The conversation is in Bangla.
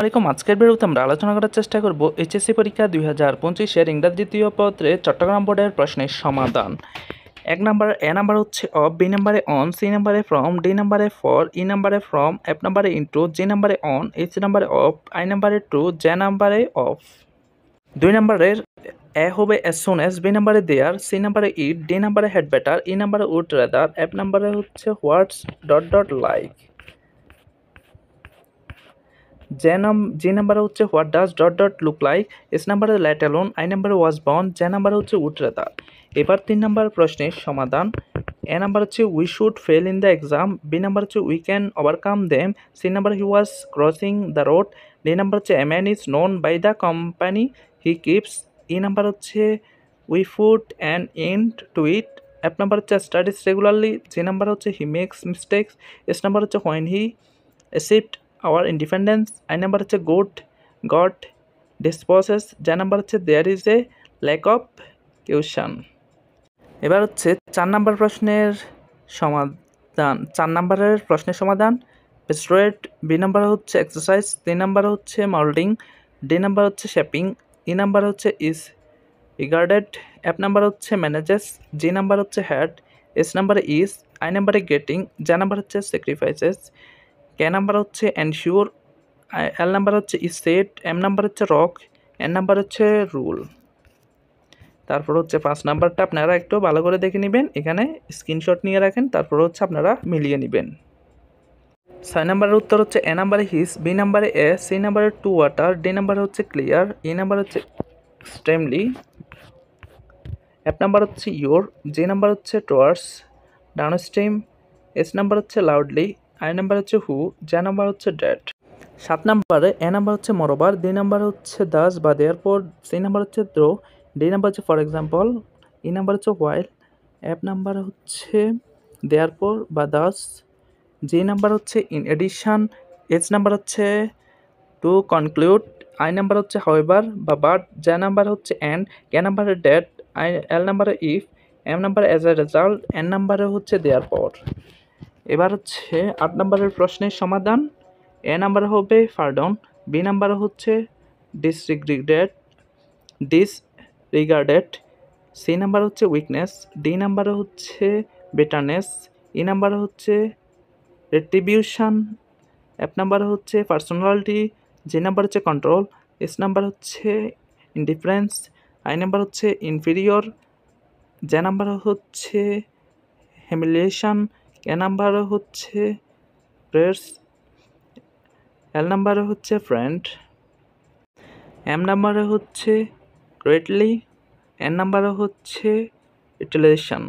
আসসালামাইকুম। আজকের ভিডিওতে আমরা আলোচনা করার চেষ্টা করব এইচএসসি পরীক্ষা 2025-এর ইংরাজি দ্বিতীয় পত্রে চট্টগ্রাম বোর্ডের প্রশ্নের সমাধান। এ নাম্বার হচ্ছে অফ, বি নাম্বারে অন, সি নাম্বারে ফ্রম, ডি নাম্বারে ফর, ই নাম্বারে ফ্রম, এফ নাম্বারে ইনটু, জি নাম্বারে অন, এইচ নাম্বারে অফ, আই নাম্বারে টু, জে নাম্বারে অফ। 2 নাম্বারের এ হবে অ্যাজ সুন অ্যাজ, বি নাম্বারে দেয়ার, সি নাম্বারে ইট, ডি নাম্বারে হ্যাড বেটার, ই নাম্বারে উড রাদার, এফ নাম্বারে হচ্ছে হোয়াটস লাইক। জি নাম্বারে হচ্ছে what does look like, S নাম্বারে লেট অ্যালোন, আই নাম্বারে ওয়াজ বর্ন, জে নাম্বারে হচ্ছে উড রাদার। এবার 3 নাম্বার প্রশ্নের সমাধান। এ নাম্বার হচ্ছে we should fail in the exam, B number হচ্ছে we can overcome them, C number he was crossing the road, D number হচ্ছে a man is known by the company he keeps, E number হচ্ছে we food an end to eat, F number হচ্ছে স্টাডিজ রেগুলারলি, জি নাম্বার হচ্ছে he makes mistakes, S number হচ্ছে when he accept our independence, I number হচ্ছে গড ডিসপোসেস, যে নাম্বার হচ্ছে there is a lack of tuition. এবার হচ্ছে 4 নাম্বার প্রশ্নের সমাধান। 4 নাম্বারের প্রশ্নের সমাধান। স্ট্রেট, বি নাম্বার হচ্ছে এক্সারসাইজ, সি নাম্বার হচ্ছে মল্ডিং, ডি নাম্বার হচ্ছে শেপিং, ই নাম্বার হচ্ছে ইজ রিগার্ডেড, এফ নাম্বার হচ্ছে ম্যানেজেস, জি নাম্বার হচ্ছে হ্যাড, এস নাম্বারে ইজ, আই নাম্বারে গেটিং, জে নাম্বার হচ্ছে স্যাক্রিফাইসেস, কে নাম্বার হচ্ছে এনশিওর, এল নাম্বার হচ্ছে ইজ সেট, এম নাম্বার হচ্ছে রক, এন নাম্বার হচ্ছে রুল। তারপর হচ্ছে 5 নাম্বারটা আপনারা একটু ভালো করে দেখে নেবেন, এখানে স্ক্রিনশট নিয়ে রাখেন, তারপর হচ্ছে আপনারা মিলিয়ে নেবেন। 6 নাম্বারের উত্তর হচ্ছে এ নাম্বারে হিস, বি নাম্বারে এ, সি নাম্বারে টু ওয়াটার, ডি নাম্বারে হচ্ছে ক্লিয়ার, ই নাম্বার হচ্ছে এক্সট্রিমলি, এফ নাম্বার হচ্ছে ইয়োর, জি নাম্বার হচ্ছে টুয়ার্ডস, ডাউনস্ট্রিম, এস নাম্বার হচ্ছে লাউডলি, আই নাম্বার হচ্ছে হু, জে নাম্বার হচ্ছে ড্যাট। 7 নাম্বারে এ নাম্বার হচ্ছে মোরওভার, ডি নাম্বার হচ্ছে দাস বা দেয়ারফর, সি নাম্বার হচ্ছে থ্রো, ডি নাম্বার হচ্ছে ফর এক্সাম্পল, ই নাম্বার হচ্ছে হোয়াইল, এফ নাম্বার হচ্ছে দেয়ারফর বা দাস, জি নাম্বার হচ্ছে ইন এডিশন, এইচ নাম্বার হচ্ছে টু কনক্লুড, আই নাম্বার হচ্ছে হাউএভার বা বাট, জে নাম্বার হচ্ছে অ্যান্ড, কে নাম্বারে ড্যাট, এল নাম্বারে ইফ, এম নাম্বারে অ্যাজ এ রেজাল্ট, এন নাম্বারে হচ্ছে দেয়ারফর। এবার হচ্ছে 8 নাম্বারের প্রশ্নের সমাধান। এ নাম্বার হবে পারডন, বি নাম্বার হচ্ছে ডিসরিগার্ডেড, সি নাম্বার হচ্ছে উইকনেস, ডি নাম্বার হচ্ছে বেটারনেস, ই নাম্বার হচ্ছে রেট্রিবিউশন, এফ নাম্বার হচ্ছে পার্সোনালিটি, জি নাম্বার হচ্ছে কন্ট্রোল, এস নাম্বার হচ্ছে ইনডিফারেন্স, আই নাম্বার হচ্ছে ইনফিরিয়র, জে নাম্বার হচ্ছে হিউমিলিয়েশন, এ নাম্বার হচ্ছে প্রেয়ার্স, এল নাম্বারে হচ্ছে ফ্রেন্ড, এম নাম্বারে হচ্ছে গ্রেটলি, এন নাম্বারে হচ্ছে ইউটিলাইজেশন।